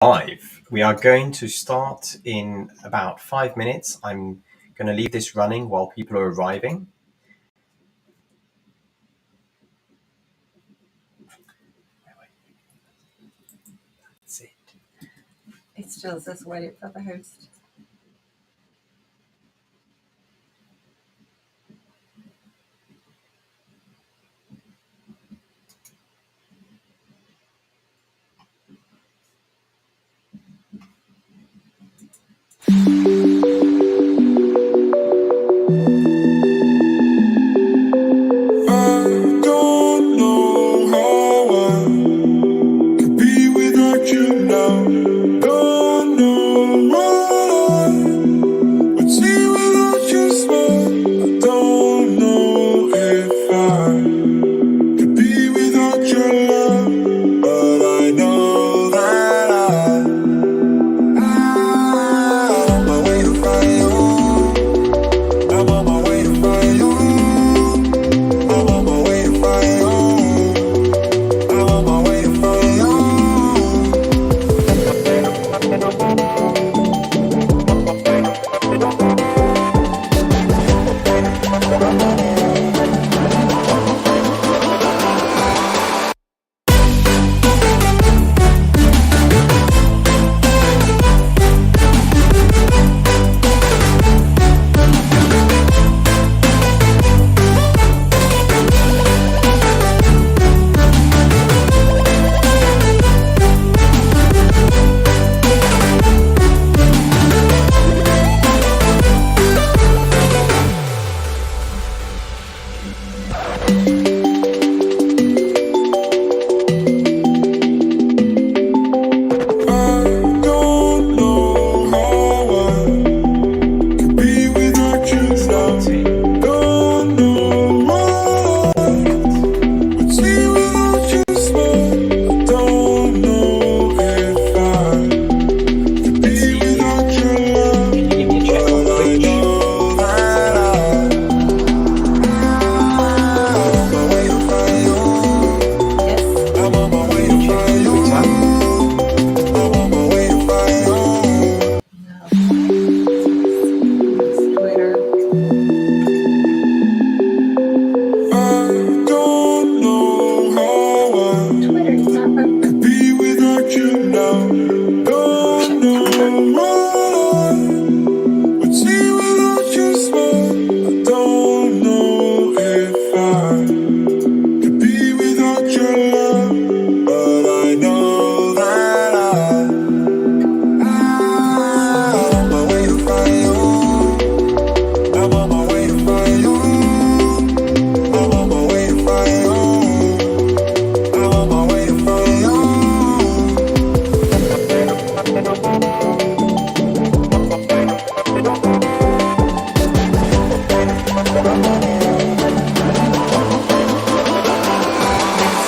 Live. We are going to start in about 5 minutes. I'm going to leave this running while people are arriving. That's it. It still says wait for the host.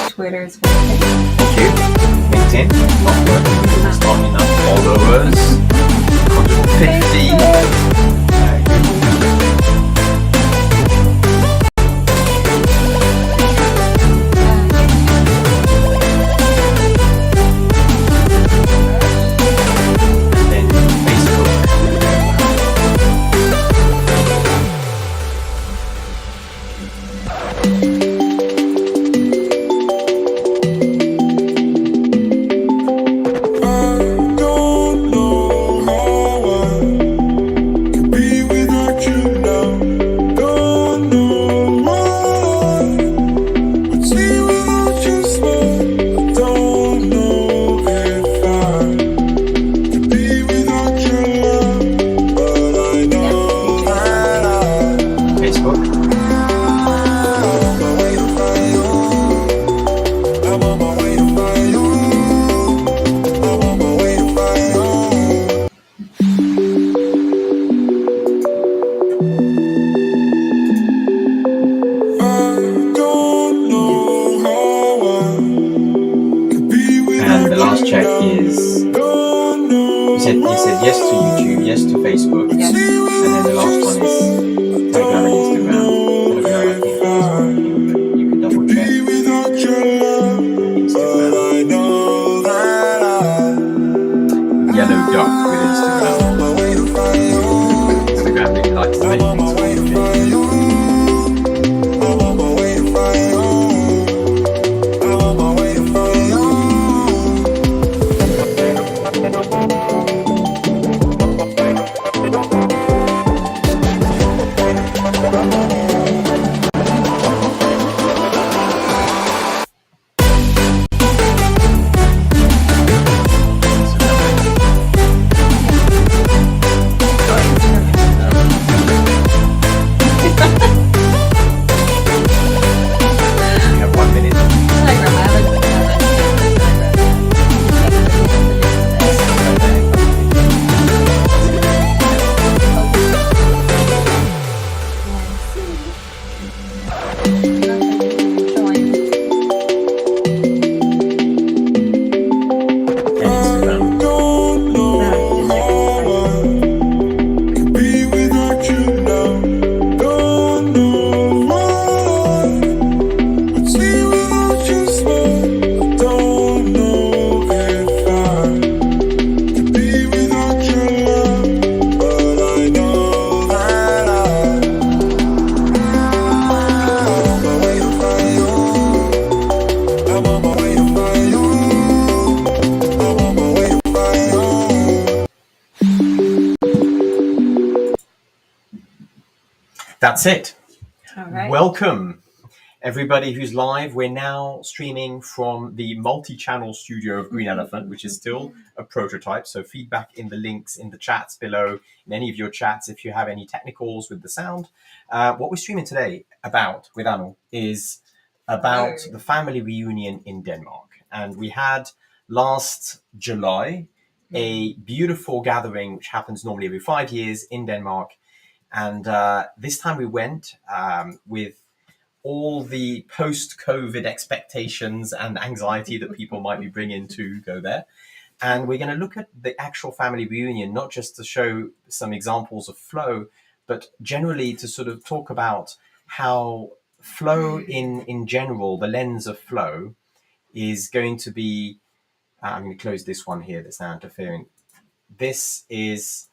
Twitter's working. Thank you. LinkedIn, not working. There's not enough followers. 150. And then you said yes to YouTube, yes to Facebook, Yes. and then the last one is Telegram and Instagram. Telegram, I think, is working, but you can double check. Instagram. yellow duck with Instagram. Instagram really likes to make things We have 1 minute. And Instagram. Don't know could be without you now. Don't know what would see without you smile. I don't know if I could be without your love, but I know that I'm on my way to find you. I'm on my way to find you. I'm on my way to find you. That's it. All right. Welcome, everybody who's live. We're now streaming from the multi-channel studio of Green Elephant, which is still a prototype. So feedback in the links in the chats below, in any of your chats, if you have any technicals with the sound. What we're streaming today about with Anul is about the family reunion in Denmark. And we had last July a beautiful gathering, which happens normally every 5 years in Denmark. And this time we went with all the post-COVID expectations and anxiety that people might be bringing to go there. And we're going to look at the actual family reunion, not just to show some examples of flow, but generally to sort of talk about how flow in general, the lens of flow, is going to be... I'm going to close this one here that's now interfering. This is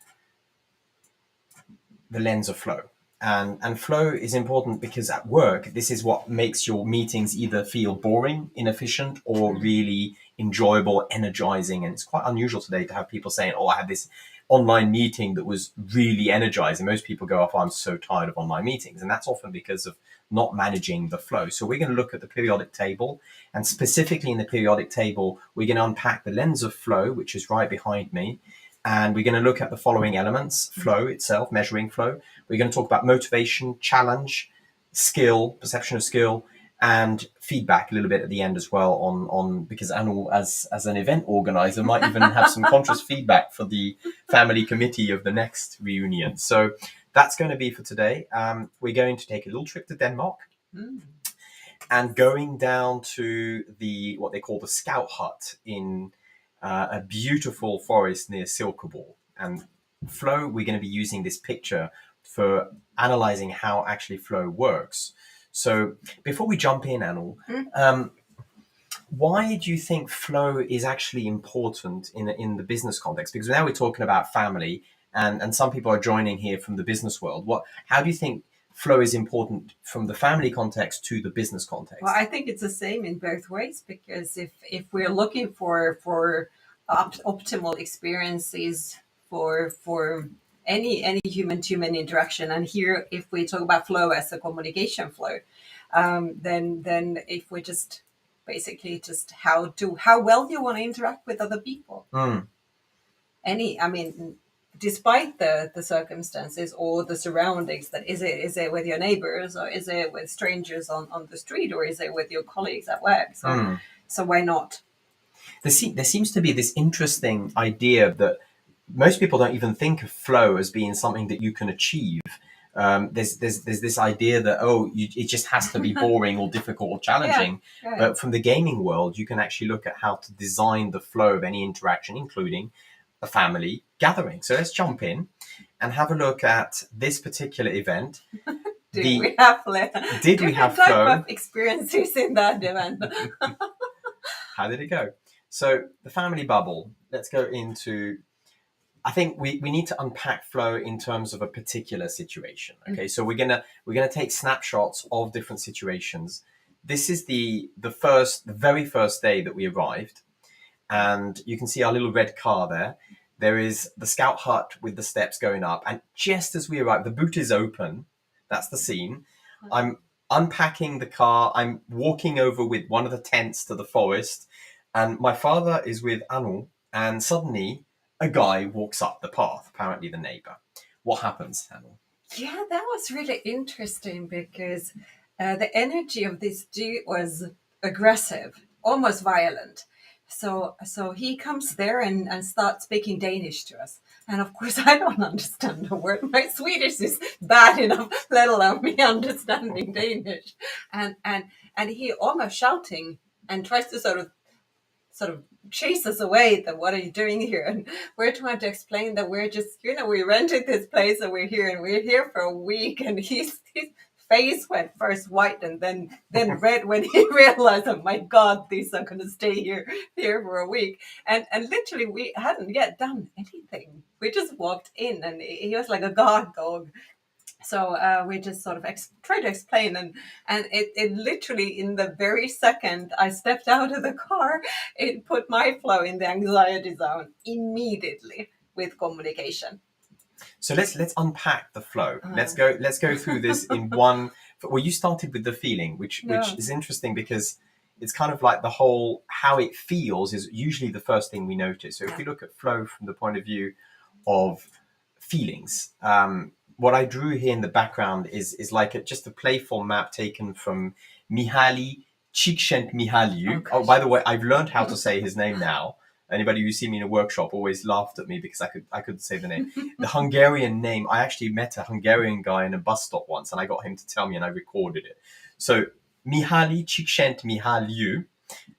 the lens of flow. And flow is important because at work, this is what makes your meetings either feel boring, inefficient, or really enjoyable, energizing. And it's quite unusual today to have people saying, oh, I had this online meeting that was really energizing. Most people go, oh, I'm so tired of online meetings. And that's often because of not managing the flow. So we're going to look at the periodic table. And specifically in the periodic table, we're going to unpack the lens of flow, which is right behind me. And we're going to look at the following elements: flow itself, measuring flow. We're going to talk about motivation, challenge, skill, perception of skill, and feedback a little bit at the end as well on because Anul, as an event organizer, might even have some conscious feedback for the family committee of the next reunion. So that's going to be for today. We're going to take a little trip to Denmark. And going down to what they call the Scout Hut in a beautiful forest near Silkeborg. And flow, we're going to be using this picture for analyzing how actually flow works. So before we jump in, Anul, why do you think flow is actually important in the business context? Because now we're talking about family, and some people are joining here from the business world. How do you think flow is important from the family context to the business context? Well, I think it's the same in both ways, because if we're looking for optimal experiences for any human-to-human interaction, and here if we talk about flow as a communication flow, then if we just basically just how well do you want to interact with other people? Despite the circumstances or the surroundings, that is it with your neighbors, or is it with strangers on the street, or is it with your colleagues at work? So why not? There seems to be this interesting idea that most people don't even think of flow as being something that you can achieve. There's this idea that, it just has to be boring or difficult or challenging. Yeah. But from the gaming world, you can actually look at how to design the flow of any interaction, including a family gathering. So let's jump in and have a look at this particular event. Did we have flow? Of experiences in that event? How did it go? So the family bubble. let's go into. I think we need to unpack flow in terms of a particular situation. Okay, so we're gonna take snapshots of different situations. This is the very first day that we arrived, and you can see our little red car there. There is the scout hut with the steps going up, and just as we arrive, the boot is open. That's the scene. I'm unpacking the car. I'm walking over with one of the tents to the forest, and my father is with Anu, and suddenly a guy walks up the path, apparently the neighbor. What happens, Anu? Yeah, that was really interesting because the energy of this dude was aggressive, almost violent. So he comes there and starts speaking Danish to us. And of course, I don't understand a word. My Swedish is bad enough, let alone me understanding Danish. And he almost shouting and tries to sort of chase us away. That what are you doing here? And we're trying to explain that we're just, we rented this place and we're here for a week. And his face went first white and then red when he realized, oh my God, these are going to stay here for a week. And literally we hadn't yet done anything. We just walked in and he was like a guard dog. So we just sort of try to explain, and it literally, in the very second I stepped out of the car, it put my flow in the anxiety zone immediately with communication. So let's unpack the flow. Let's go through this in one. Well, you started with the feeling, which is interesting because it's kind of like the whole how it feels is usually the first thing we notice. So if we look at flow from the point of view of feelings, what I drew here in the background is like just a playful map taken from Mihaly Csikszentmihalyi. Oh, by the way, I've learned how to say his name now. Anybody who see me in a workshop always laughed at me because I couldn't say the name. The Hungarian name, I actually met a Hungarian guy in a bus stop once and I got him to tell me and I recorded it. So Mihaly Csikszentmihalyi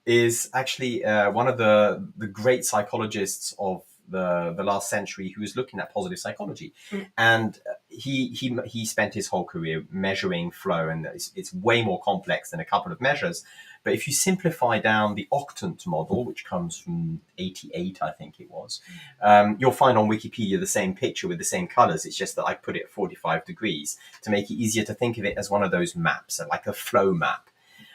is actually one of the great psychologists of the last century who was looking at positive psychology. And he spent his whole career measuring flow, and it's way more complex than a couple of measures. But if you simplify down the octant model, which comes from 88, I think it was, you'll find on Wikipedia the same picture with the same colors. It's just that I put it at 45 degrees to make it easier to think of it as one of those maps, like a flow map.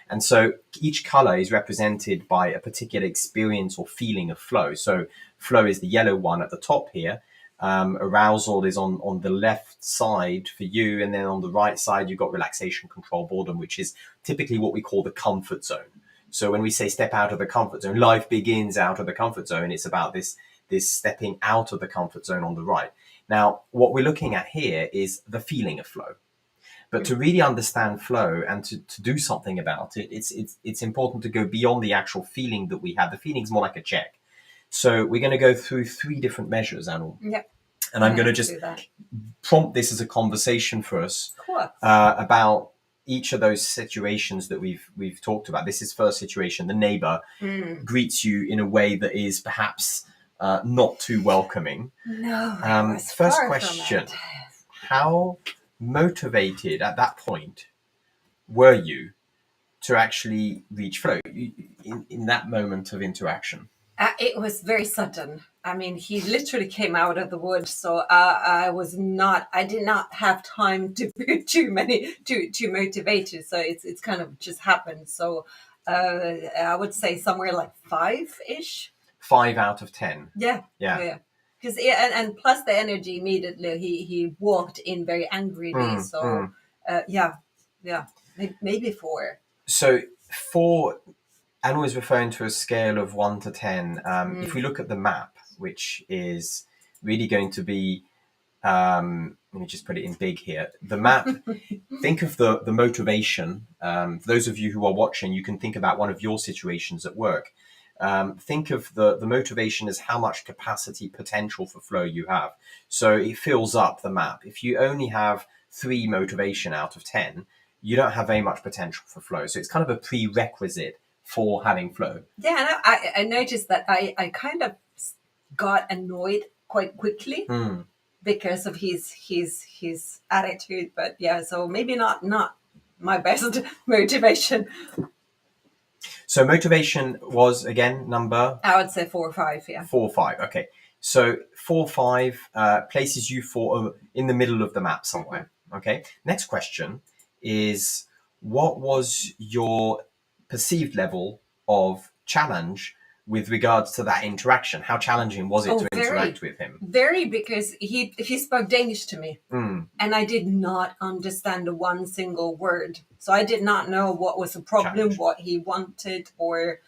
And so each color is represented by a particular experience or feeling of flow. So flow is the yellow one at the top here. Arousal is on the left side for you. And then on the right side, you've got relaxation, control, boredom, which is typically what we call the comfort zone. So when we say step out of the comfort zone, life begins out of the comfort zone. It's about this stepping out of the comfort zone on the right. Now, what we're looking at here is the feeling of flow. But to really understand flow and to do something about it, it's important to go beyond the actual feeling that we have. The feeling is more like a check. So we're going to go through 3 different measures, Anu. Yep. And I'm going to just prompt this as a conversation for us about each of those situations that we've talked about. This is first situation. The neighbor greets you in a way that is perhaps not too welcoming. No. First question: how motivated at that point were you to actually reach flow in that moment of interaction? It was very sudden. I mean, he literally came out of the woods, so I did not have time to be too motivated. So it's kind of just happened. So I would say somewhere like 5-ish. 5 out of 10. Yeah. Because and plus the energy immediately, he walked in very angrily. Maybe 4. So 4. Anu is referring to a scale of 1 to 10. If we look at the map, which is really going to be, let me just put it in big here. The map, think of the motivation. For those of you who are watching, you can think about one of your situations at work. Think of the motivation as how much capacity, potential for flow you have. So it fills up the map. If you only have 3 motivation out of 10, you don't have very much potential for flow. So it's kind of a prerequisite for having flow. Yeah, and I noticed that I kind of got annoyed quite quickly because of his attitude. But yeah, so maybe not my best motivation. So motivation was again number I would say 4 or 5. Yeah. 4, 5. Okay. So 4, 5 places you in the middle of the map somewhere. Okay. Next question is, what was your perceived level of challenge with regards to that interaction? How challenging was it to interact with him? Very, because he spoke Danish to me, Mm, and I did not understand one single word. So I did not know what was the problem, Challenge. what he wanted, or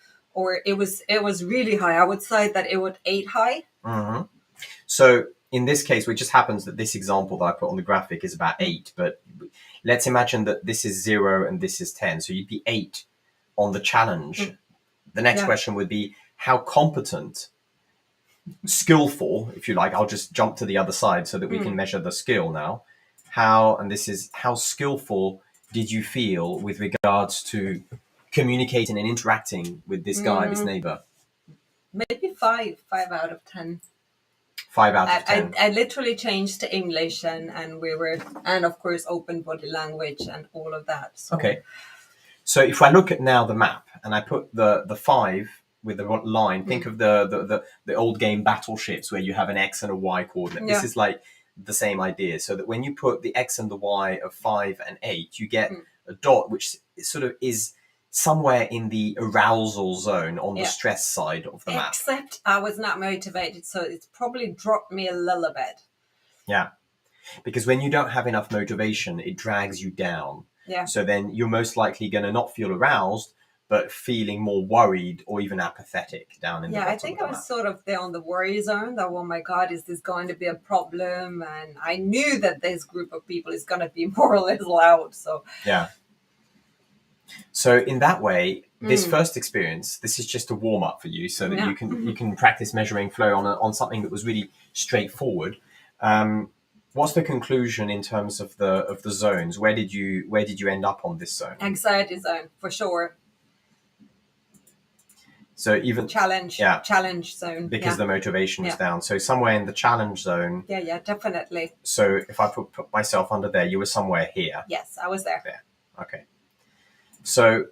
it was really high. I would say that it was 8 high. hmm So in this case, it just happens that this example that I put on the graphic is about 8, but let's imagine that this is 0 and this is 10. So you'd be 8 on the challenge. The next Yeah. question would be, how competent, skillful, if you like, I'll just jump to the other side so that we can measure the skill now. How skillful did you feel with regards to communicating and interacting with this guy, this neighbor? Maybe 5 out of 10. 5 out of 10. I literally changed to English, and we were, and of course open body language and all of that. So. Okay. So if I look at now the map and I put the 5 with the line, think of the old game Battleships where you have an X and a Y coordinate. Yeah. This is like the same idea. So that when you put the X and the Y of 5 and 8, you get a dot which sort of is somewhere in the arousal zone on the stress side of the map. Except I was not motivated, so it's probably dropped me a little bit. Yeah. Because when you don't have enough motivation, it drags you down. Yeah. So then you're most likely going to not feel aroused, but feeling more worried or even apathetic down in the bottom I think of the I was map. sort of there on the worry zone that, oh my God, is this going to be a problem? And I knew that this group of people is going to be more or less loud. So Yeah. So in that way, this first experience, this is just a warm up for you, so that you can practice measuring flow on something that was really straightforward. What's the conclusion in terms of the zones? Where did you end up on this zone? anxiety zone for sure. So even Challenge zone. because the motivation was Yeah. down. So somewhere in the challenge zone. Yeah, definitely. So if I put myself under there, you were somewhere here. Yes, I was there. Okay. So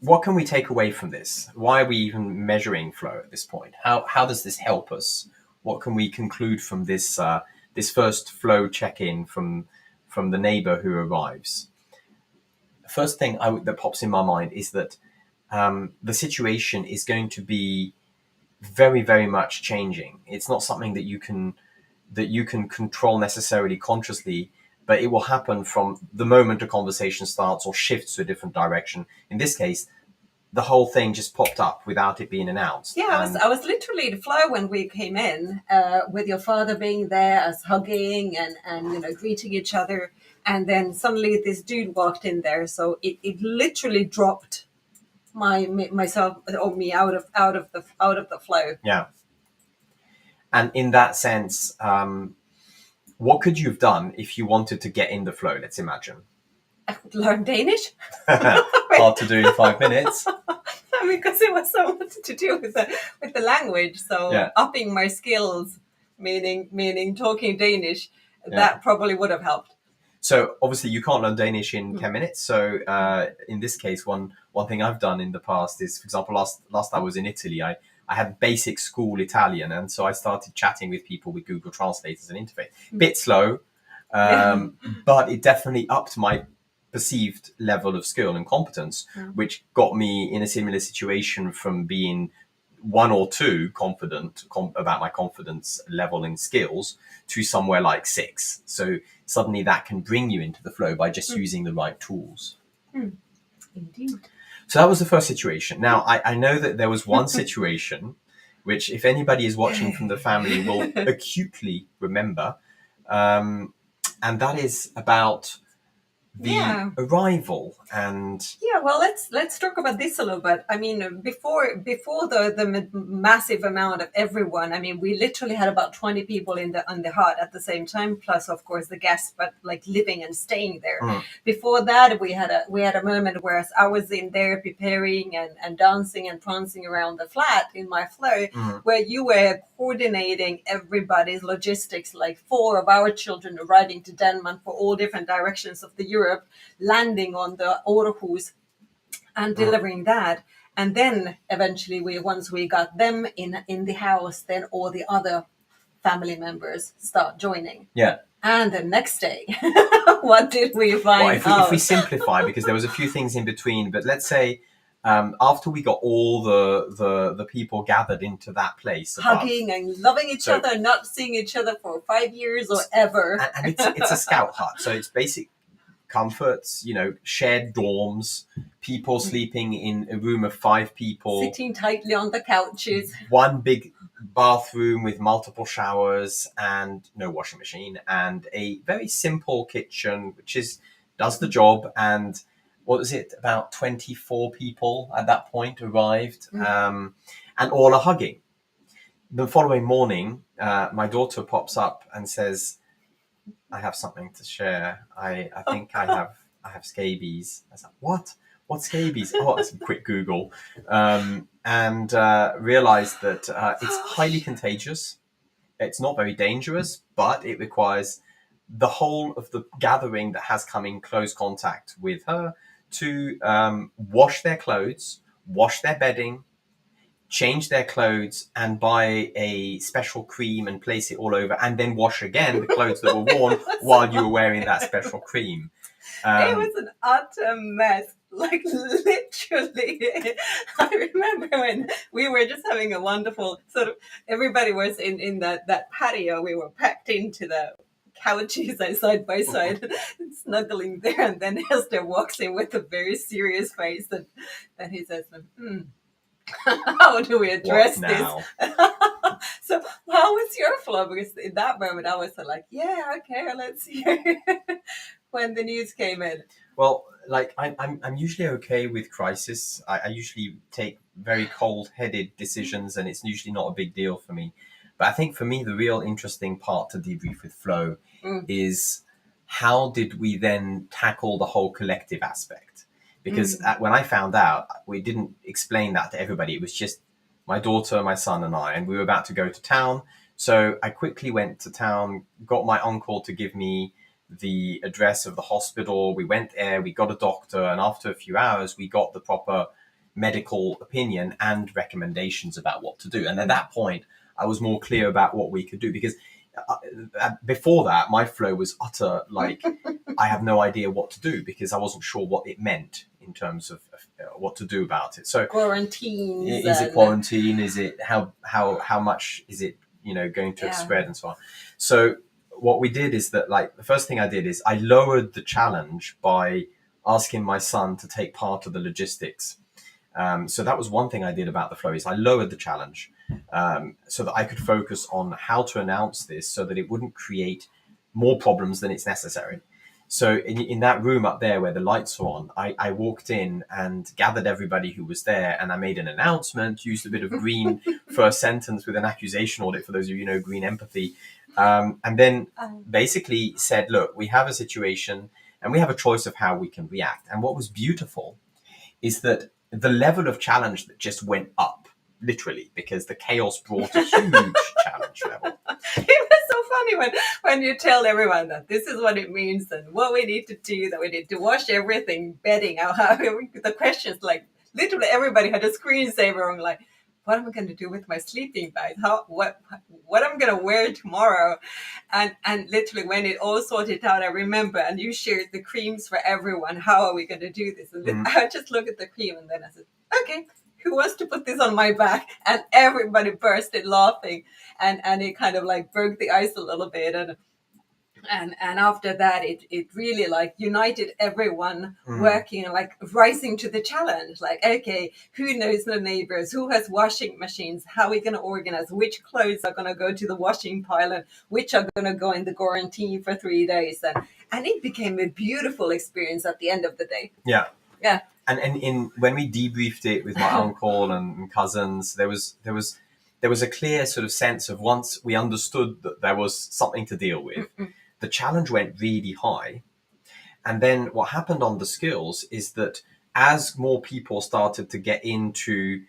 what can we take away from this? Why are we even measuring flow at this point? How does this help us? What can we conclude from this this first flow check-in from the neighbor who arrives? The first thing that pops in my mind is that the situation is going to be very, very much changing. It's not something that you can control necessarily consciously, but it will happen from the moment a conversation starts or shifts to a different direction. In this case, the whole thing just popped up without it being announced. Yeah, I was literally the flow when we came in, with your father being there, us hugging and greeting each other, and then suddenly this dude walked in there. So it literally dropped myself or me out of the flow. Yeah. And in that sense, what could you have done if you wanted to get in the flow? Let's imagine. I would learn Danish. Hard to do in 5 minutes. I mean, because it was so much to do with the language. So upping my skills, meaning talking Danish, that probably would have helped. So obviously you can't learn Danish in 10 minutes. So in this case, one thing I've done in the past is, for example, last I was in Italy, I had basic school Italian. And so I started chatting with people with Google Translate as an interface. Bit slow, but it definitely upped my perceived level of skill and competence, which got me in a similar situation from being 1 or 2 confident about my confidence level and skills to somewhere like 6. So suddenly that can bring you into the flow by just using the right tools. Indeed. So that was the first situation. Now, I know that there was one situation which, if anybody is watching from the family, will acutely remember, and that is about the arrival. And well, let's talk about this a little bit. I mean, before the massive amount of everyone, I mean, we literally had about 20 people on the hut at the same time, plus of course the guests, but like living and staying there. Before that, we had a moment where I was in there preparing and dancing and prancing around the flat in my flow, where you were coordinating everybody's logistics, like 4 of our children arriving to Denmark for all different directions of the Europe, landing on the Aarhus and delivering that. And then eventually, once we got them in the house, then all the other family members start joining. Yeah. And the next day, what did we find Well, out? if we simplify, because there was a few things in between, but let's say after we got all the people gathered into that place, above, Hugging and loving each So- other, not seeing each other for 5 years or ever. and it's a scout hut, so it's basic comforts, shared dorms, people sleeping in a room of 5 people, Sitting tightly on the couches. one big bathroom with multiple showers and no washing machine, and a very simple kitchen which does the job. And what was it, about 24 people at that point arrived, and all are hugging. The following morning, my daughter pops up and says, I have something to share. I think I have scabies. I was like, what? What's scabies? Oh, it's a quick Google, and realized that it's highly contagious. It's not very dangerous, but it requires the whole of the gathering that has come in close contact with her to wash their clothes, wash their bedding, change their clothes, and buy a special cream and place it all over, and then wash again the clothes that were worn while you were wearing that special cream. It was an utter mess. Like literally, I remember when we were just having a wonderful sort of, everybody was in that patio. We were packed into the couches side by side, snuggling there. And then Esther walks in with a very serious face, and then he says, how do we address What this? now? So how was your flow? Because in that moment I was like, yeah, okay, let's hear when the news came in. Well, like I'm usually okay with crisis. I usually take very cold-headed decisions, and it's usually not a big deal for me. But I think for me, the real interesting part to debrief with Flo is how did we then tackle the whole collective aspect? Because when I found out, we didn't explain that to everybody. It was just my daughter, my son, and I, and we were about to go to town. So I quickly went to town, got my uncle to give me the address of the hospital. We went there, we got a doctor, and after a few hours, we got the proper medical opinion and recommendations about what to do. And at that point, I was more clear about what we could do, because before that, my flow was utter, like, I have no idea what to do, because I wasn't sure what it meant in terms of what to do about it. So Quarantine. is it quarantine? Is it how much is it, going to spread and so on? So what we did is that, like, the first thing I did is I lowered the challenge by asking my son to take part of the logistics. So that was one thing I did about the flow, is I lowered the challenge so that I could focus on how to announce this so that it wouldn't create more problems than it's necessary. So in that room up there where the lights are on, I walked in and gathered everybody who was there, and I made an announcement, used a bit of green first sentence with an accusation audit, for those of you who know green empathy, and then basically said, look, we have a situation and we have a choice of how we can react. And what was beautiful is that the level of challenge that just went up, literally, because the chaos brought a huge challenge level. It was so funny when you tell everyone that this is what it means and what we need to do, that we need to wash everything, bedding, the questions, like literally everybody had a screensaver on, like, what am I going to do with my sleeping bag? What I'm going to wear tomorrow? And literally when it all sorted out, I remember, and you shared the creams for everyone. How are we going to do this? And I just look at the cream, and then I said, okay, who wants to put this on my back? And everybody bursted laughing, and it kind of like broke the ice a little bit. And after that, it really like united everyone working, like rising to the challenge. Like, okay, who knows the neighbors? Who has washing machines? How are we going to organize? Which clothes are going to go to the washing pile, and which are going to go in the quarantine for 3 days? And it became a beautiful experience at the end of the day. Yeah. Yeah. And when we debriefed it with my uncle and cousins, there was a clear sort of sense of, once we understood that there was something to deal with, the challenge went really high. And then what happened on the skills is that as more people started to get into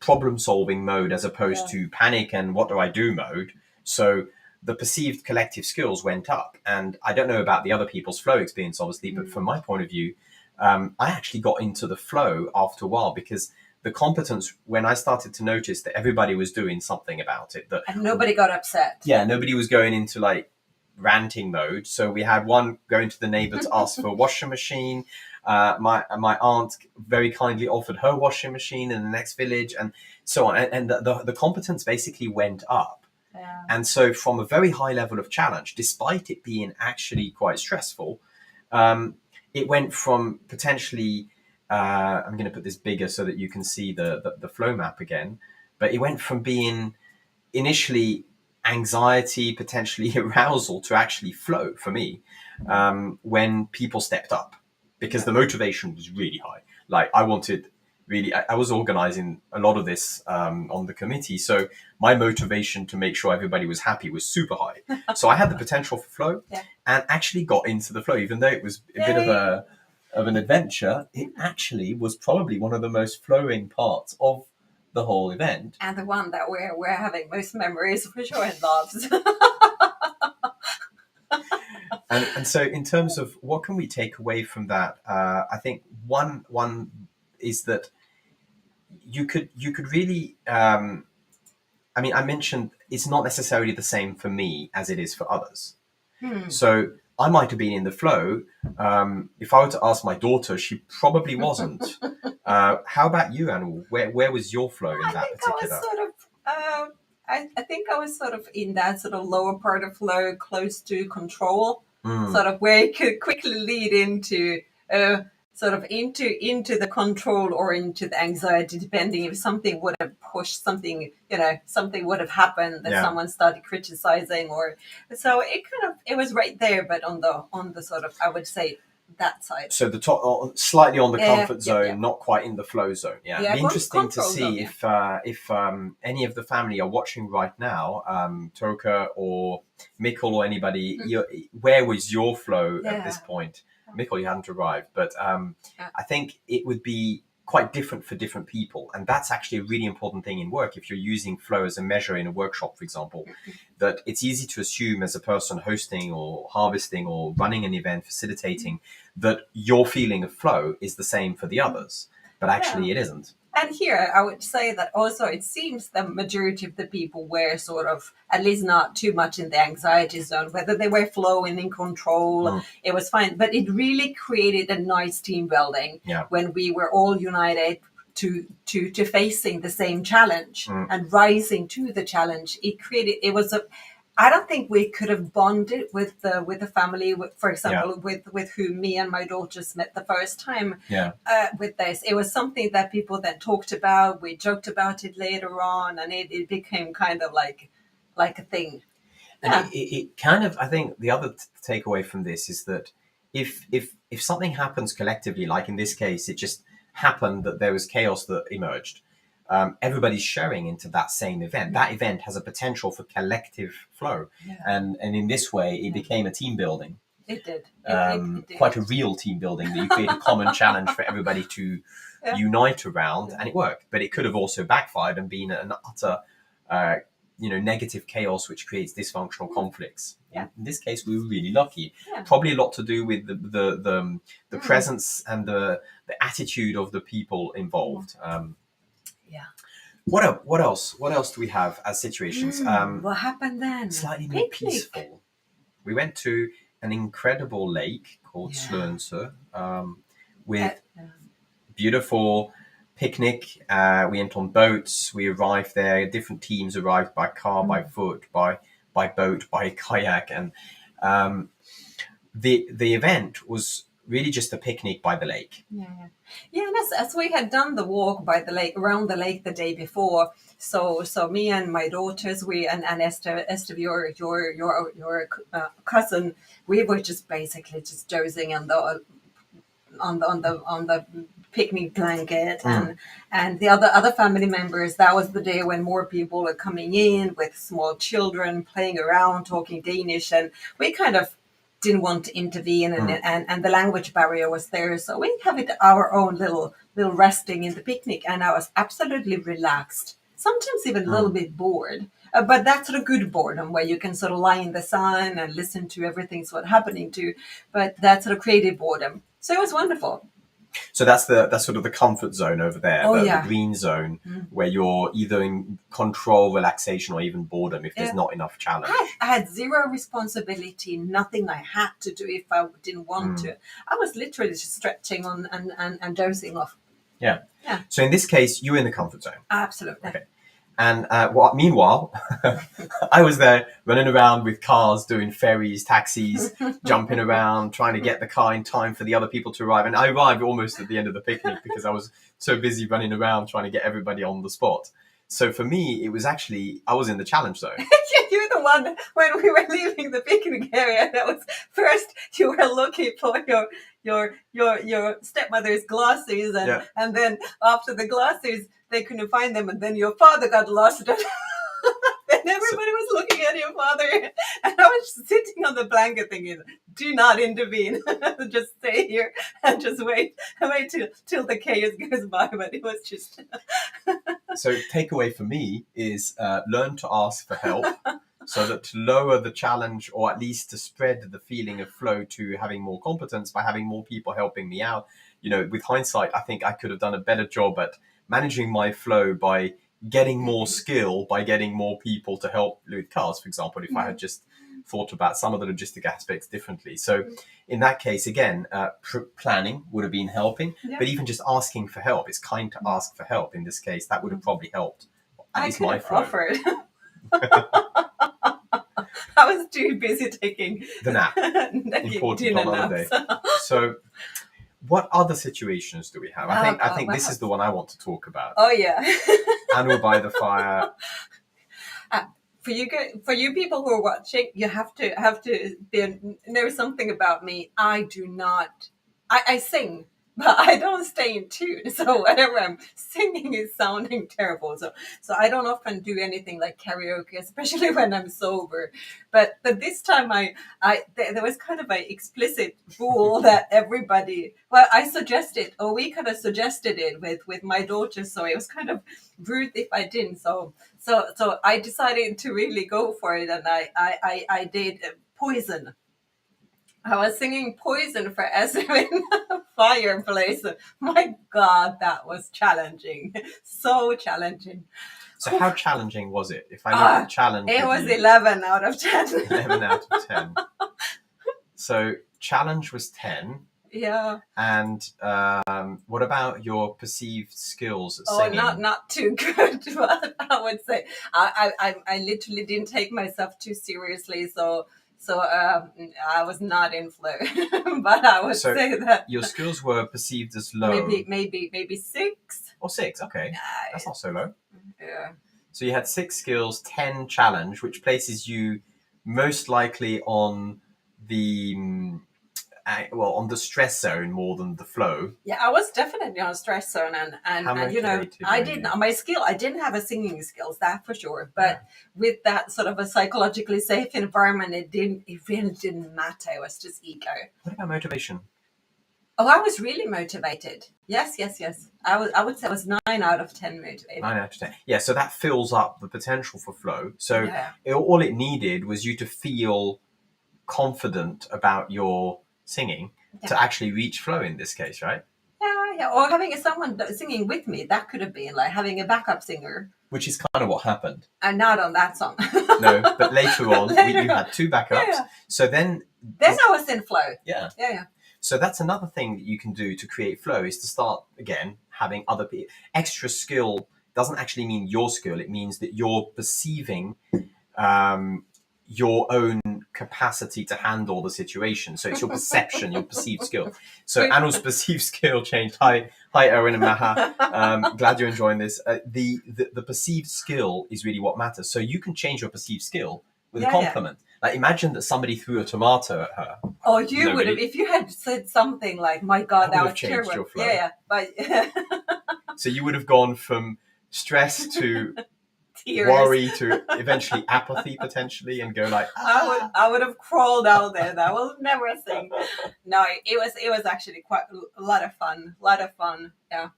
problem solving mode as opposed to panic and what do I do mode, so the perceived collective skills went up. And I don't know about the other people's flow experience, obviously, but from my point of view, I actually got into the flow after a while, because the competence, when I started to notice that everybody was doing something about it, that And nobody got upset. yeah, nobody was going into like ranting mode. So we had one going to the neighbor to ask for a washing machine. My aunt very kindly offered her washing machine in the next village, and so on. And the competence basically went up. Yeah. And so from a very high level of challenge, despite it being actually quite stressful, it went from potentially, I'm going to put this bigger so that you can see the flow map again, but it went from being initially anxiety, potentially arousal, to actually flow for me when people stepped up, because the motivation was really high. Like I wanted really, I was organizing a lot of this on the committee. So my motivation to make sure everybody was happy was super high. So I had the potential for flow and actually got into the flow, even though it was a bit of an adventure. It actually was probably one of the most flowing parts of the whole event. And the one that we're having most memories for sure and loves. And so in terms of what can we take away from that, I think one is that you could really I mean, I mentioned it's not necessarily the same for me as it is for others. So I might have been in the flow. If I were to ask my daughter, she probably wasn't. How about you, Anu? Where was your flow in that particular? I think I was sort of in that sort of lower part of flow, close to control, sort of where it could quickly lead into sort of into the control or into the anxiety, depending if something would have pushed something, something would have happened that someone started criticizing, or so it was right there, but on the sort of, I would say, that side. So the top, slightly on the comfort zone, not quite in the flow zone. Yeah, it'd be interesting to see if any of the family are watching right now, Toka or Mikkel or anybody. Where was your flow at this point? Mikkel, you hadn't arrived, but I think it would be quite different for different people, and that's actually a really important thing in work. If you're using flow as a measure in a workshop, for example, that it's easy to assume as a person hosting or harvesting or running an event, facilitating, that your feeling of flow is the same for the others, but actually it isn't. And here I would say that also it seems the majority of the people were sort of at least not too much in the anxiety zone, whether they were flowing in control, it was fine. But it really created a nice team building when we were all united to facing the same challenge and rising to the challenge. I don't think we could have bonded with the family, for example, with whom me and my daughters met the first time. With this, it was something that people then talked about. We joked about it later on, and it became kind of like a thing. And it kind of, I think, the other takeaway from this is that if something happens collectively, like in this case, it just happened that there was chaos that emerged. Everybody's sharing into that same event. That event has a potential for collective flow. And in this way, it became a team building. It did. It did. Quite a real team building, that you create a common challenge for everybody to unite around, and it worked. But it could have also backfired and been an utter negative chaos, which creates dysfunctional conflicts. In this case, we were really lucky. Probably a lot to do with the presence and the attitude of the people involved. What else? What else do we have as situations? What happened then? Slightly more peaceful. We went to an incredible lake called Slønse, with beautiful picnic. We went on boats. We arrived there. Different teams arrived by car, by foot, by boat, by kayak, and the event was really just a picnic by the lake. And as we had done the walk by the lake, around the lake the day before, so me and my daughters, and Esther, your cousin, we were just basically just dozing on the picnic blanket, and the other family members. That was the day when more people were coming in with small children playing around, talking Danish, and we kind of didn't want to intervene, and the language barrier was there, so we have it our own little resting in the picnic, and I was absolutely relaxed, sometimes even a little bit bored, but that's sort of good boredom where you can sort of lie in the sun and listen to everything sort of happening to, but that sort of created boredom, so it was wonderful. So that's sort of the comfort zone over there, Oh, the yeah. green zone, Mm. where you're either in control, relaxation, or even boredom if there's Yeah. not enough challenge. I had zero responsibility, nothing I had to do if I didn't want to. I was literally just stretching on and dozing off. So in this case, you're in the comfort zone. Absolutely. Okay. And meanwhile, I was there running around with cars, doing ferries, taxis, jumping around, trying to get the car in time for the other people to arrive. And I arrived almost at the end of the picnic because I was so busy running around trying to get everybody on the spot. So for me, it was actually, I was in the challenge zone. You're the one when we were leaving the picnic area. That was first you were looking for your stepmother's glasses, and then after the glasses they couldn't find them, and then your father got lost. And everybody was looking at your father, and I was sitting on the blanket thinking, "Do not intervene. Just stay here and just wait till the chaos goes by." But it was just. So takeaway for me is learn to ask for help, so that to lower the challenge, or at least to spread the feeling of flow to having more competence by having more people helping me out. You know, with hindsight, I think I could have done a better job at managing my flow by getting more skill, by getting more people to help with cars, for example, if I had just thought about some of the logistic aspects differently. So in that case, again, planning would have been helping, but even just asking for help, it's kind to ask for help. In this case, that would have probably helped. At least my flow. Offered. I was too busy taking the nap. Important on holiday. So what other situations do we have? I think this is the one I want to talk about. Oh yeah. Animal by the fire. For you people who are watching, you have to know something about me. I do not. I sing, but I don't stay in tune. So whatever I'm singing is sounding terrible. So I don't often do anything like karaoke, especially when I'm sober. But this time there was kind of an explicit rule that everybody. Well, we kind of suggested it with my daughter. So it was kind of rude if I didn't. So I decided to really go for it, and I did Poison. I was singing Poison for Eswin Fireplace. My God, that was challenging. So challenging. So how challenging was it? If I look at challenge, it was 11 out of 10. 11 out of 10. So challenge was 10. Yeah. And what about your perceived skills at singing? Not too good. But I would say I literally didn't take myself too seriously. So I was not in flow. But I would say that your skills were perceived as low. Maybe 6 or 6. Okay, that's not so low. Yeah. So you had 6 skills, 10 challenge, which places you most likely on the on the stress zone more than the flow. Yeah, I was definitely on a stress zone, and you know, I didn't have a singing skills, that for sure. But with that sort of a psychologically safe environment, it really didn't matter. It was just ego. What about motivation? Oh, I was really motivated. Yes. I would say I was 9 out of 10 motivated. 9 out of 10. Yeah, so that fills up the potential for flow. So all it needed was you to feel confident about your singing to actually reach flow in this case, right? Yeah. Or having someone singing with me, that could have been like having a backup singer. Which is kind of what happened. And not on that song. No, but later on, you had 2 backups. Yeah. So then I was in flow. Yeah. Yeah. So that's another thing that you can do to create flow, is to start, again, having other people. Extra skill doesn't actually mean your skill. It means that you're perceiving your own capacity to handle the situation. So it's your perception, your perceived skill. So Anu's perceived skill changed. Hi, Erin and Maha. Glad you're enjoying this. The perceived skill is really what matters. So you can change your perceived skill with a compliment. Like, imagine that somebody threw a tomato at her. Oh, you would have, if you had said something like, "My God, that was terrible." Your flow. Yeah, but so you would have gone from stress to tears. Worry to eventually apathy potentially, and go like, I would have crawled out there. That was never a thing. No, it was actually quite a lot of fun. Yeah.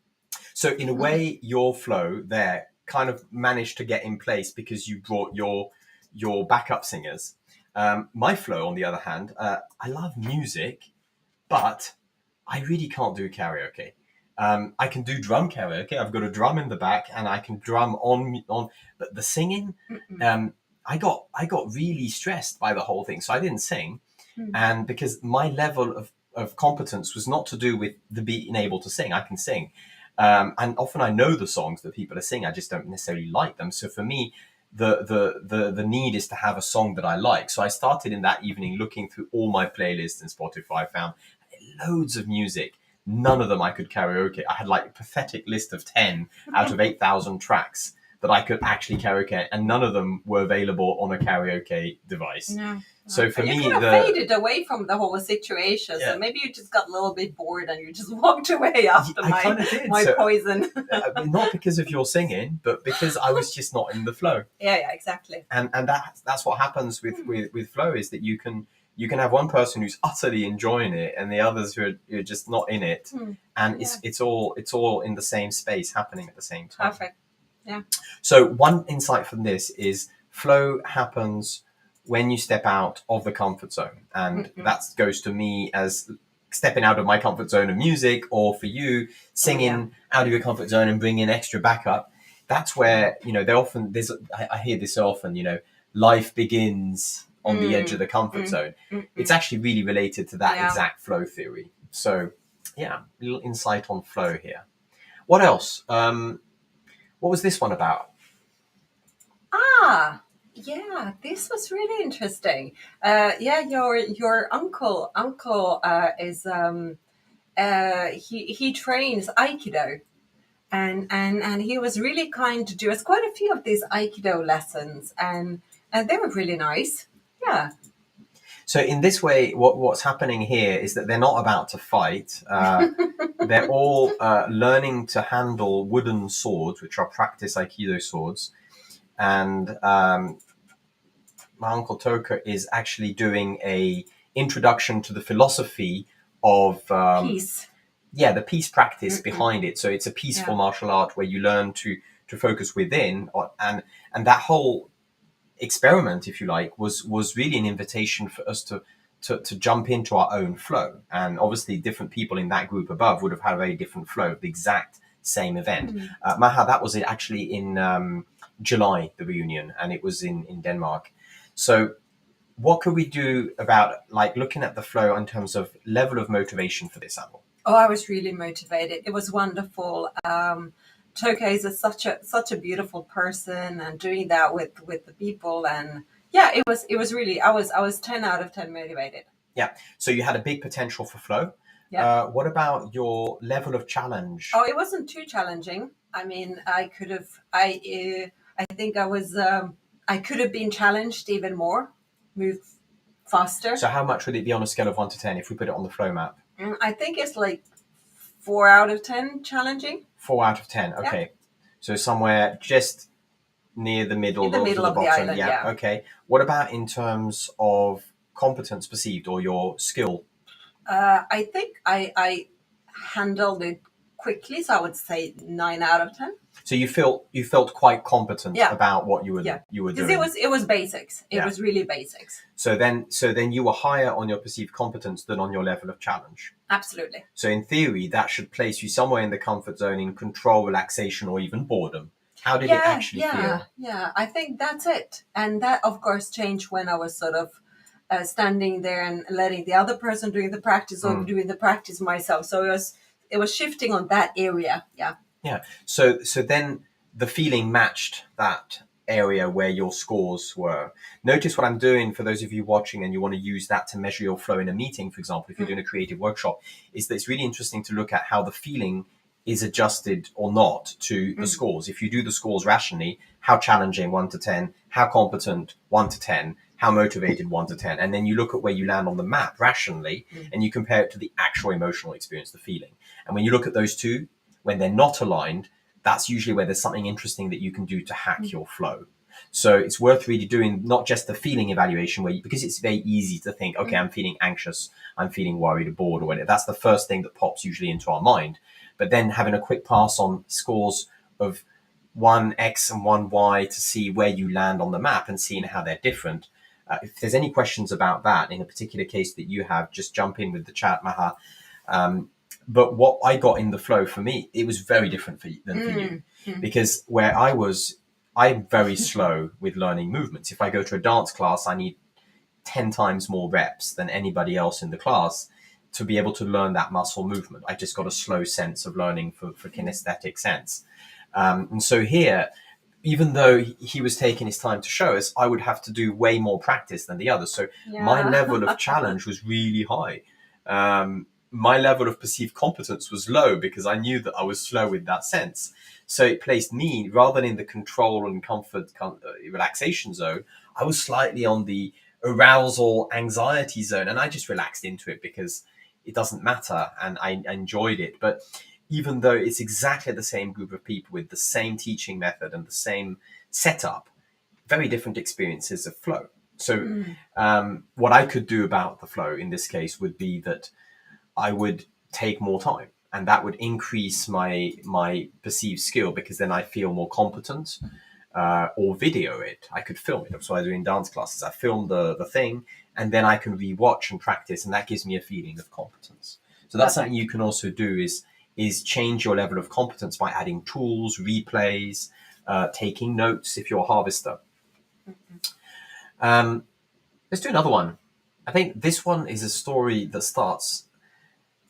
So in a way, your flow there kind of managed to get in place because you brought your backup singers. My flow, on the other hand, I love music, but I really can't do karaoke. I can do drum karaoke. I've got a drum in the back, and I can drum on. But the singing, I got really stressed by the whole thing, so I didn't sing. And because my level of competence was not to do with the being able to sing. I can sing, and often I know the songs that people are singing. I just don't necessarily like them. So for me, the need is to have a song that I like. So I started in that evening looking through all my playlists in Spotify, found loads of music. None of them I could karaoke. I had like a pathetic list of 10 out of 8,000 tracks that I could actually karaoke, and none of them were available on a karaoke device. No. So for And me, you kind of faded away from the whole situation. Yeah. So maybe you just got a little bit bored and you just walked away after I kind of did. my So, poison. not because of your singing, but because I was just not in the flow. Yeah, exactly. And that's what happens with flow, is that you can have one person who's utterly enjoying it and the others who are just not in it, and it's all in the same space happening at the same time. Perfect. Yeah. So one insight from this is flow happens when you step out of the comfort zone, and that goes to me as stepping out of my comfort zone of music, or for you singing out of your comfort zone and bringing extra backup. That's where I hear this often, life begins on the edge of the comfort zone. It's actually really related to that exact flow theory. So yeah, a little insight on flow here. What else? What was this one about? Yeah, this was really interesting. Your uncle is he trains Aikido, and he was really kind to do us quite a few of these Aikido lessons, and they were really nice. Yeah. So in this way, what's happening here is that they're not about to fight. They're all learning to handle wooden swords, which are practice Aikido swords. And my uncle Toka is actually doing a introduction to the philosophy of Peace. Yeah, the peace practice behind it. So it's a peaceful martial art where you learn to focus within, and that whole experiment, if you like, was really an invitation for us to jump into our own flow. And obviously different people in that group above would have had a very different flow, the exact same event. Maha, that was actually in July, the reunion, and it was in Denmark. So what could we do about looking at the flow in terms of level of motivation for this album? Oh, I was really motivated. It was wonderful. Toka is such a beautiful person, and doing that with the people, and it was really, I was 10 out of 10 motivated. Yeah. So you had a big potential for flow. Yeah. What about your level of challenge? Oh, it wasn't too challenging. I mean, I think I could have been challenged even more, move faster. So how much would it be on a scale of 1 to 10 if we put it on the flow map? I think it's like 4 out of 10 challenging. 4 out of 10. Okay. Yeah. So somewhere just near the middle, in the middle of the bottom. island. Yeah. Okay. What about in terms of competence perceived or your skill? I think I handled it quickly, so I would say 9 out of 10. So you felt quite competent about what you were doing. Because it was basics. It was really basics. So then you were higher on your perceived competence than on your level of challenge. Absolutely. So in theory, that should place you somewhere in the comfort zone, in control, relaxation, or even boredom. How did it actually feel? Yeah, I think that's it. And that, of course, changed when I was sort of standing there and letting the other person doing the practice or doing the practice myself. So it was shifting on that area. Yeah. Yeah. So then the feeling matched that area where your scores were. Notice what I'm doing for those of you watching and you want to use that to measure your flow in a meeting, for example, if you're doing a creative workshop, is that it's really interesting to look at how the feeling is adjusted or not to the scores. If you do the scores rationally, how challenging 1 to 10, how competent 1 to 10, how motivated 1 to 10. And then you look at where you land on the map rationally and you compare it to the actual emotional experience, the feeling. And when you look at those two, when they're not aligned, that's usually where there's something interesting that you can do to hack your flow. So it's worth really doing not just the feeling evaluation because it's very easy to think, okay, I'm feeling anxious, I'm feeling worried or bored or whatever. That's the first thing that pops usually into our mind. But then having a quick pass on scores of 1X and 1Y to see where you land on the map and seeing how they're different. If there's any questions about that in a particular case that you have, just jump in with the chat, Maha. But what I got in the flow, for me, it was very different than for you, because where I was, I'm very slow with learning movements. If I go to a dance class, I need 10 times more reps than anybody else in the class to be able to learn that muscle movement. I just got a slow sense of learning for kinesthetic sense. And so here, even though he was taking his time to show us, I would have to do way more practice than the others. So my level of challenge was really high. My level of perceived competence was low because I knew that I was slow with that sense. So it placed me, rather than in the control and comfort, relaxation zone, I was slightly on the arousal, anxiety zone. And I just relaxed into it because it doesn't matter. And I enjoyed it. But even though it's exactly the same group of people with the same teaching method and the same setup, very different experiences of flow. So what I could do about the flow in this case would be that I would take more time, and that would increase my perceived skill, because then I feel more competent. Or video it. I could film it. That's what I do in dance classes. I film the thing, and then I can rewatch and practice, and that gives me a feeling of competence. So that's something you can also do, is change your level of competence by adding tools, replays, taking notes if you're a harvester. Let's do another one. I think this one is a story that starts,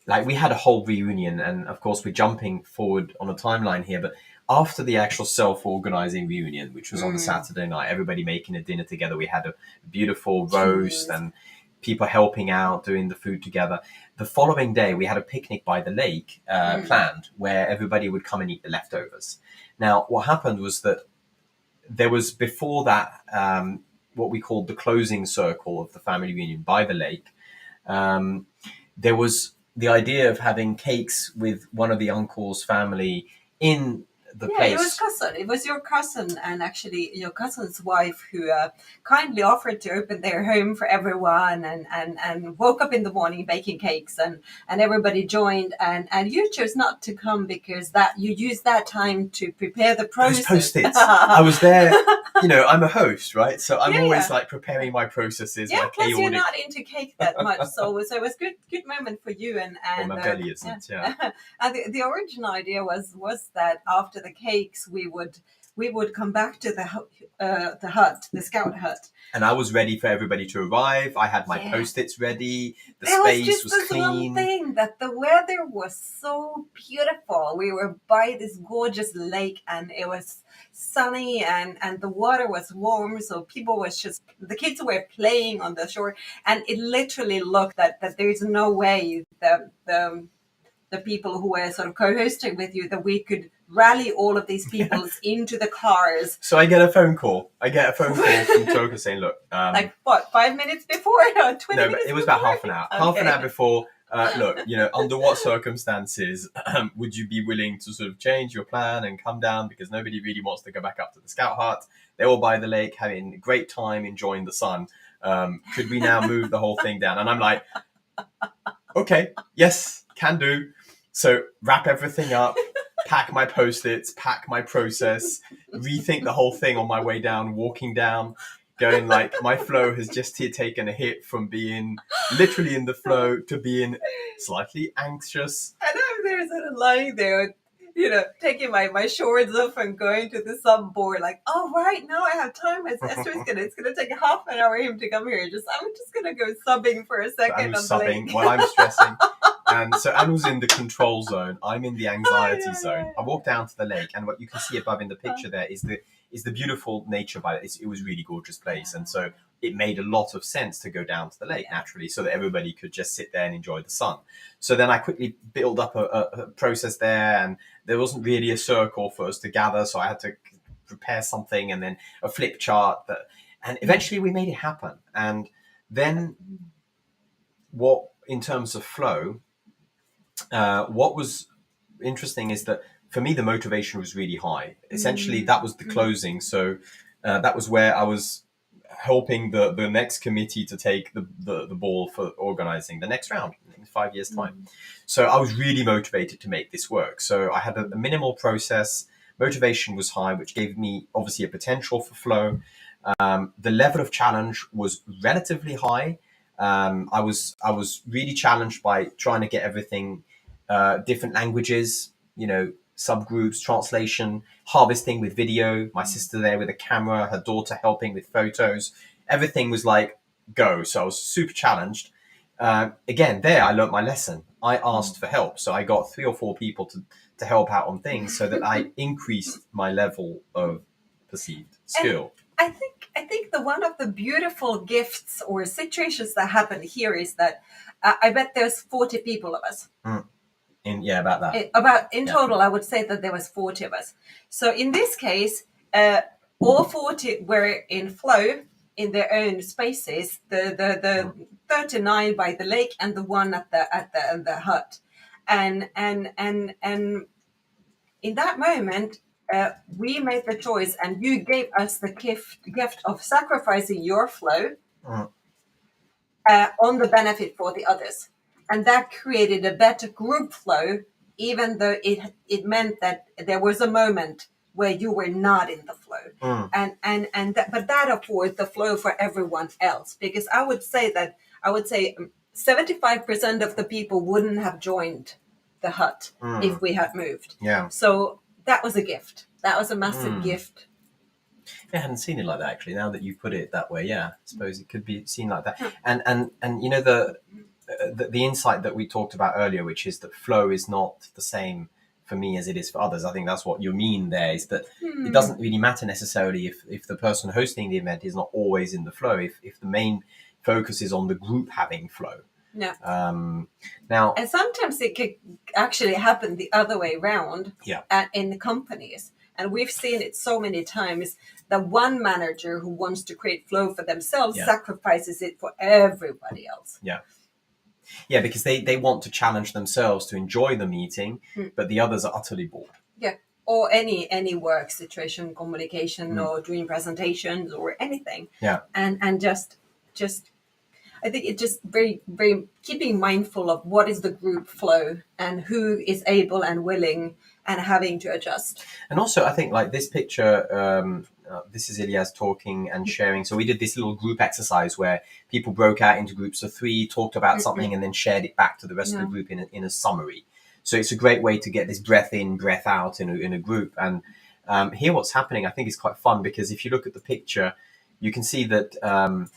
like, we had a whole reunion, and of course we're jumping forward on a timeline here, but after the actual self-organizing reunion, which was on the Saturday night, everybody making a dinner together, we had a beautiful roast and people helping out, doing the food together. The following day, we had a picnic by the lake planned, where everybody would come and eat the leftovers. Now, what happened was that there was, before that, what we called the closing circle of the family reunion by the lake. There was the idea of having cakes with one of the uncle's family in the place. It was cousin. It was your cousin, and actually your cousin's wife, who kindly offered to open their home for everyone, and woke up in the morning baking cakes, and everybody joined, and you chose not to come because that you used that time to prepare the process. Those Post-its. I was there. I'm a host, right? So I'm always like preparing my processes. Yeah, my plus you're audit. not into cake that much, so it was good moment for you, and Well, my belly isn't. Yeah. And the original idea was that after the cakes we would come back to the hut, the scout hut. And I was ready for everybody to arrive. I had my Post-its ready. The There space was just was this clean. one thing, that the weather was so beautiful. We were by this gorgeous lake, and it was sunny, and the water was warm, so the kids were playing on the shore, and it literally looked that there's no way the people who were sort of co-hosting with you, that we could rally all of these people into the cars. So I get a phone call. from Toka saying, look, Like what, 5 minutes before? 20 no, minutes but it was before? about half an hour. Okay. Half an hour before. Look, under what circumstances would you be willing to sort of change your plan and come down, because nobody really wants to go back up to the scout hut. They're all by the lake having a great time enjoying the sun. Could we now move the whole thing down? And I'm like, okay, yes, can do. So wrap everything up, pack my Post-its, pack my process, rethink the whole thing on my way down, walking down, going like, my flow has just taken a hit from being literally in the flow to being slightly anxious. And I'm there sort of lying there, taking my shorts off and going to the sub board, like, oh, right, now I have time. It's gonna take a half an hour for him to come here. I'm just gonna go subbing for a second. I'm subbing while I'm stressing. And so Anu's in the control zone. I'm in the anxiety zone. I walk down to the lake, and what you can see above in the picture there is the beautiful nature by it. It was a really gorgeous place. And so it made a lot of sense to go down to the lake naturally, so that everybody could just sit there and enjoy the sun. So then I quickly built up a process there, and there wasn't really a circle for us to gather. So I had to prepare something, and then a flip chart. And eventually we made it happen. And then in terms of flow, what was interesting is that for me, the motivation was really high. Essentially, that was the closing. So that was where I was helping the next committee to take the ball for organizing the next round in 5 years' time. So I was really motivated to make this work. So I had a minimal process. Motivation was high, which gave me obviously a potential for flow. The level of challenge was relatively high. I was really challenged by trying to get everything different languages, subgroups, translation, harvesting with video, my sister there with a camera, her daughter helping with photos. Everything was like, go. So I was super challenged. Again, there I learned my lesson. I asked for help. So I got 3 or 4 people to help out on things so that I increased my level of perceived skill. I think the one of the beautiful gifts or situations that happen here is that I bet there's 40 people of us. About that. Total, I would say that there was 40 of us. So in this case, all 40 were in flow in their own spaces. The 39 by the lake and the one at the hut, and in that moment. We made the choice, and you gave us the gift of sacrificing your flow on the benefit for the others, and that created a better group flow. Even though it meant that there was a moment where you were not in the flow, but that affords the flow for everyone else. Because I would say 75% of the people wouldn't have joined the hut if we had moved. Yeah. So. That was a gift. That was a massive gift. I hadn't seen it like that, actually. Now that you've put it that way, I suppose it could be seen like that. And the insight that we talked about earlier, which is that flow is not the same for me as it is for others. I think that's what you mean there, is that it doesn't really matter necessarily if the person hosting the event is not always in the flow, if the main focus is on the group having flow. Yeah. Now, and sometimes it could actually happen the other way around. Yeah. In the companies, and we've seen it so many times that one manager who wants to create flow for themselves sacrifices it for everybody else. Yeah, because they want to challenge themselves to enjoy the meeting, but the others are utterly bored. Yeah, or any work situation, communication, or doing presentations or anything. Yeah, and just. I think it's just very, very keeping mindful of what is the group flow and who is able and willing and having to adjust. And also, I think like this picture, this is Ilyas talking and sharing. So we did this little group exercise where people broke out into groups of 3, talked about something, and then shared it back to the rest of the group in a summary. So it's a great way to get this breath in, breath out in a group. And here what's happening, I think, is quite fun, because if you look at the picture, you can see that...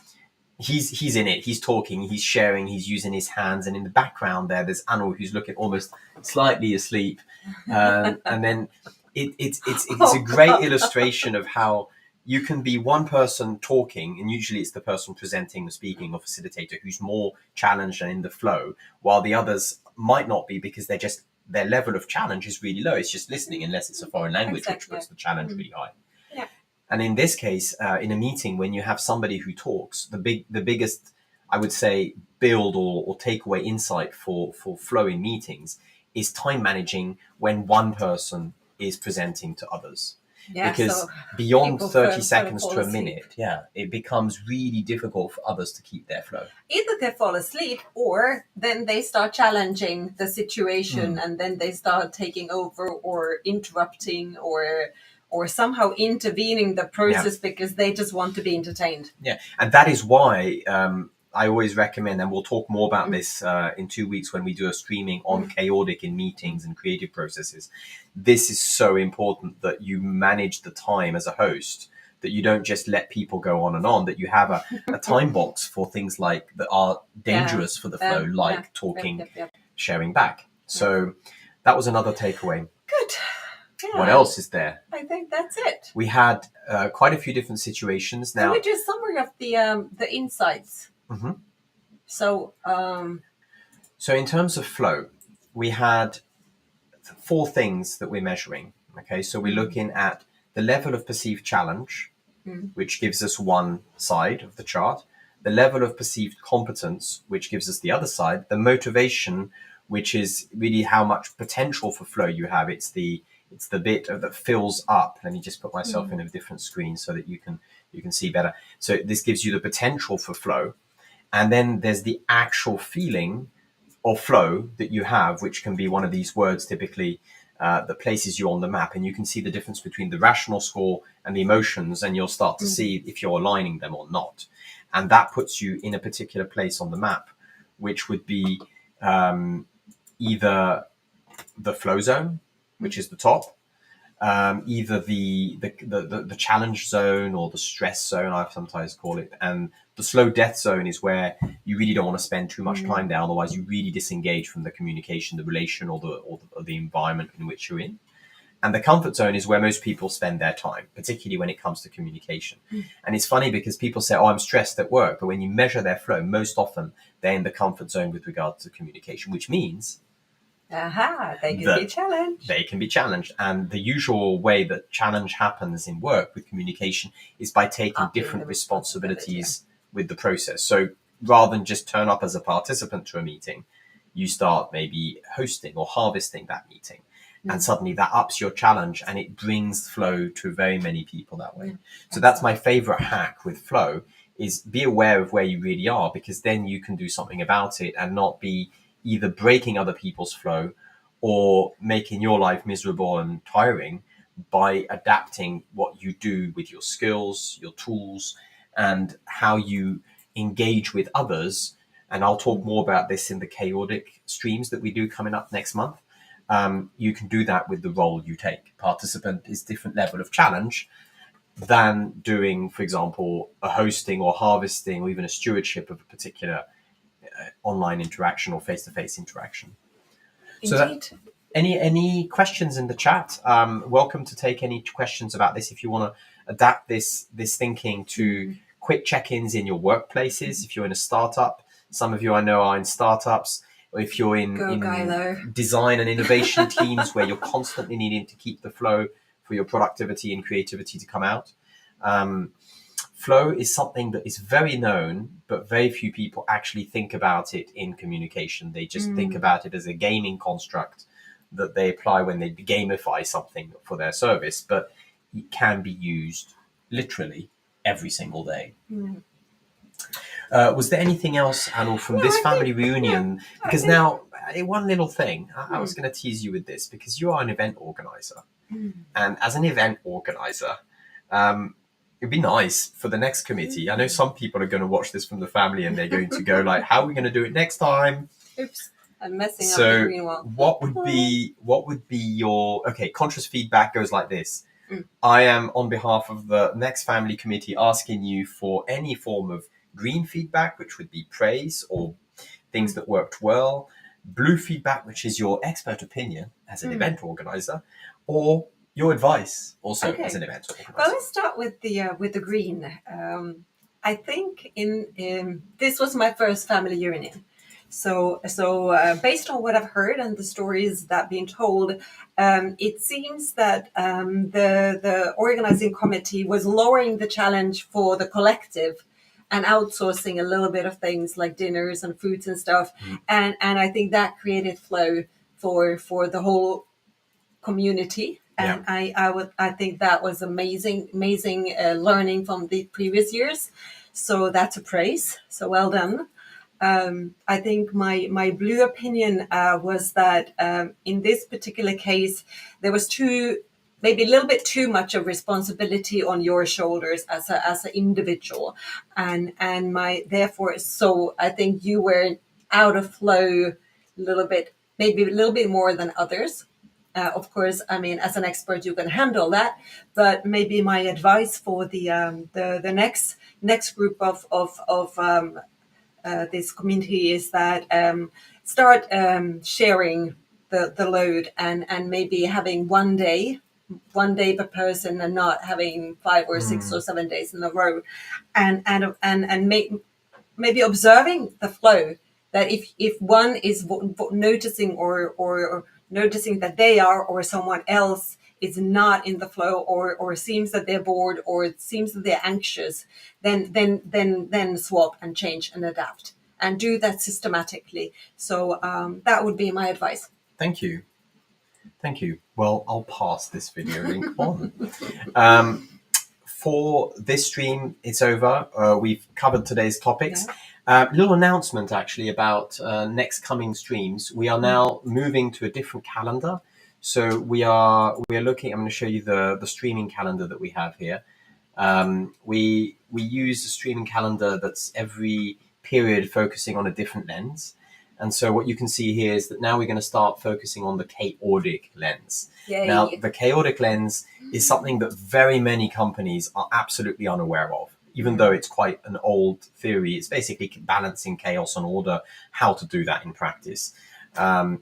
He's in it. He's talking. He's sharing. He's using his hands, and in the background there's Anu, who's looking almost slightly asleep. And then it's a great illustration of how you can be one person talking, and usually it's the person presenting or speaking or facilitator who's more challenged and in the flow, while the others might not be, because their level of challenge is really low. It's just listening, unless it's a foreign language, which puts the challenge really high. And in this case, in a meeting, when you have somebody who talks, the biggest, I would say, build or takeaway insight for flow in meetings is time managing when one person is presenting to others. Yeah, because beyond 30 seconds to a minute, it becomes really difficult for others to keep their flow. Either they fall asleep, or then they start challenging the situation, and then they start taking over or interrupting or somehow intervening the process because they just want to be entertained. Yeah, and that is why I always recommend, and we'll talk more about this in 2 weeks when we do a streaming on chaotic in meetings and creative processes. This is so important, that you manage the time as a host, that you don't just let people go on and on, that you have a time box for things like that are dangerous for the flow, like talking, sharing back. So that was another takeaway. Good. Yeah, what else is there? I think that's it. We had quite a few different situations. Now, can we do a summary of the insights? Mm-hmm. So in terms of flow, we had 4 things that we're measuring. Okay, so we're looking at the level of perceived challenge, which gives us one side of the chart, the level of perceived competence, which gives us the other side, the motivation, which is really how much potential for flow you have. It's the bit that fills up. Let me just put myself in a different screen so that you can see better. So this gives you the potential for flow. And then there's the actual feeling of flow that you have, which can be one of these words typically that places you on the map. And you can see the difference between the rational score and the emotions, and you'll start to see if you're aligning them or not. And that puts you in a particular place on the map, which would be either the flow zone, which is the top, either the challenge zone or the stress zone, I sometimes call it, and the slow death zone is where you really don't want to spend too much time there. Otherwise, you really disengage from the communication, the relation, or the environment in which you're in. And the comfort zone is where most people spend their time, particularly when it comes to communication. And it's funny because people say, "Oh, I'm stressed at work," but when you measure their flow, most often they're in the comfort zone with regard to communication, which means They can that be challenged. they can be challenged. And the usual way that challenge happens in work with communication is by taking Upping different the responsibilities with the process. So rather than just turn up as a participant to a meeting, you start maybe hosting or harvesting that meeting. And suddenly that ups your challenge and it brings flow to very many people that way. So that's my favorite hack with flow, is be aware of where you really are, because then you can do something about it and not be either breaking other people's flow or making your life miserable and tiring by adapting what you do with your skills, your tools, and how you engage with others. And I'll talk more about this in the chaotic streams that we do coming up next month. You can do that with the role you take. Participant is different level of challenge than doing, for example, a hosting or harvesting or even a stewardship of a particular online interaction or face-to-face interaction. Indeed. So any questions in the chat? Welcome to take any questions about this. If you want to adapt this thinking to quick check-ins in your workplaces, if you're in a startup, some of you I know are in startups, or if you're in design and innovation teams where you're constantly needing to keep the flow for your productivity and creativity to come out. Flow is something that is very known, but very few people actually think about it in communication. They just think about it as a gaming construct that they apply when they gamify something for their service, but it can be used literally every single day. Was there anything else, Anil, from this family reunion? Because now, one little thing, I was going to tease you with this, because you are an event organizer. And as an event organizer, it'd be nice for the next committee. I know some people are going to watch this from the family and they're going to go like, how are we going to do it next time? Oops, I'm messing up the green one. What would be your, okay, conscious feedback goes like this. I am, on behalf of the next family committee, asking you for any form of green feedback, which would be praise or things that worked well. Blue feedback, which is your expert opinion as an event organizer, or your advice also as an event organizer. Well, let's start with the green. I think in this was my first family reunion. So based on what I've heard and the stories that being told, it seems that the organizing committee was lowering the challenge for the collective and outsourcing a little bit of things like dinners and foods and stuff. And I think that created flow for the whole community. And I think that was amazing learning from the previous years. So that's a praise. So well done. I think my blue opinion was that in this particular case, there was maybe a little bit too much of responsibility on your shoulders as an individual, and therefore. So I think you were out of flow a little bit, maybe a little bit more than others. Of course, I mean, as an expert, you can handle that. But maybe my advice for the next group of this community is that start sharing the load and maybe having one day per person and not having 5 or 6 or 7 days in a row, and maybe observing the flow, that if one is noticing or noticing that they are or someone else is not in the flow or seems that they're bored or it seems that they're anxious, then swap and change and adapt and do that systematically. So that would be my advice. Thank you. Well, I'll pass this video link on. For this stream, it's over. We've covered today's topics. Little announcement actually about next coming streams. We are now moving to a different calendar. So we are looking. I'm going to show you the streaming calendar that we have here. We use a streaming calendar that's every period focusing on a different lens. And so what you can see here is that now we're going to start focusing on the chaotic lens. Yay. Now, the chaotic lens is something that very many companies are absolutely unaware of. Even though it's quite an old theory, it's basically balancing chaos and order, how to do that in practice.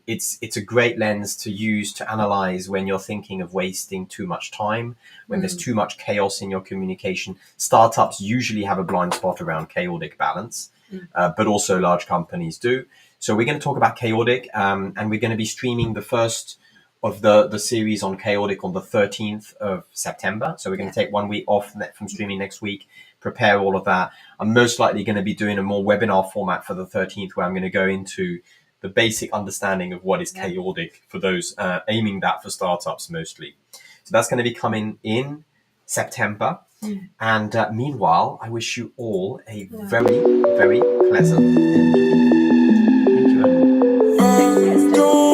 It's a great lens to use to analyze when you're thinking of wasting too much time, when there's too much chaos in your communication. Startups usually have a blind spot around chaotic balance, but also large companies do. So we're going to talk about chaotic, and we're going to be streaming the first of the series on chaotic on the 13th of September. So we're going to take 1 week off from streaming next week, prepare all of that. I'm most likely going to be doing a more webinar format for the 13th, where I'm going to go into the basic understanding of what is chaotic for those aiming that for startups mostly. So that's going to be coming in September. And meanwhile, I wish you all a very, very pleasant end of the evening. Thank you, Emily. I don't